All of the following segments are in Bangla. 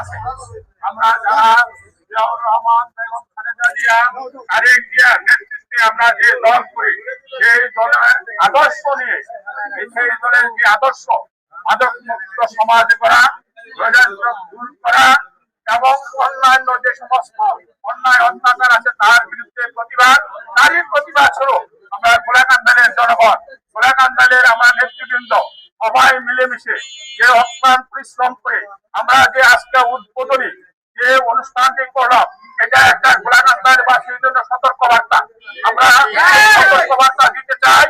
আছে। আমরা যারা জিয়াউর রহমান বেগম খালেদা জিয়া তারেক জিয়ার নেতৃত্বে আমরা যে দল করি, সেই দলের আদর্শ নিয়ে, সেই দলের যে আদর্শ মাদক মুক্ত সমাজ করা, দূর করা এবং অন্যান্য যে সমস্ত অন্যায় অত্যাচার আছে তার বিরুদ্ধে প্রতিবাদ, তারই প্রতিবাদ স্বরূপ আমরা গোলাকান্দালের জনগণ, গোলাকান্দালের আমরা নেতৃবৃন্দ সবাই মিলেমিশে যে অক্লান্ত পরিশ্রম করে আমরা যে আজকে উদ্বোধনী যে অনুষ্ঠানটি করলাম, এটা একটা গোলাকান্দার বাসীর জন্য সতর্ক বার্তা। আমরা সতর্ক বার্তা দিতে চাই,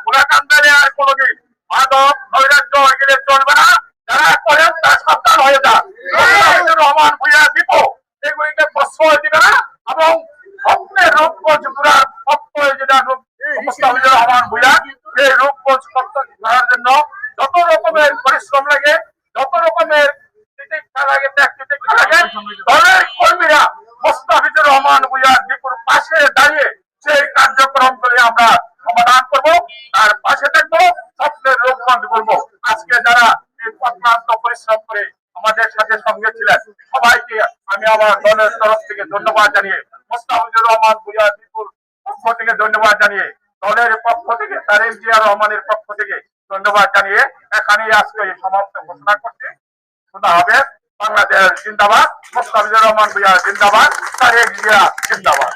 গোলাকান্দালে আর কোনোদিন মাদক নৈরাজ্য এগুলো চলবে না। যারা করেন তারা সাবধান হয়ে যান। রহমান ভূঁইয়া দিব এগুলিকে প্রশ্রয় দিবে না এবং স্বপ্নের রূপগঞ্জ পুরা সত্য যেটা রহমান ভূঁইয়া সেই রূপগঞ্জ সত্য করার জন্য যত রকমের পরিশ্রম লাগে, যত রকমের দলের কর্মীরা মোস্তাফিজুর রহমান ভূঁইয়ার দীপুর পাশে দাঁড়িয়ে সেই কার্যক্রম করে আমরা সমাধান করবো, তার পাশে থাকবো, স্বপ্নের রূপগঞ্জ করবো। আজকে যারা এই অক্লান্ত পরিশ্রম করে আমাদের সাথে সঙ্গে ছিলেন সবাইকে আমি আমার দলের তরফ থেকে ধন্যবাদ জানিয়ে, মোস্তাফিজুর রহমান ভূঁইয়ার দীপুর পক্ষ থেকে ধন্যবাদ জানিয়ে, দলের পক্ষ থেকে তারেক জিয়া রহমানের পক্ষ থেকে ধন্যবাদ জানিয়ে এখানেই আজকে সমাপ্ত ঘোষণা করছি। শোনা হবে বাংলাদেশ জিন্দাবাদ, মোস্তাফিজুর রহমান ভূঁইয়া জিন্দাবাদ, তারেক জিয়া জিন্দাবাদ।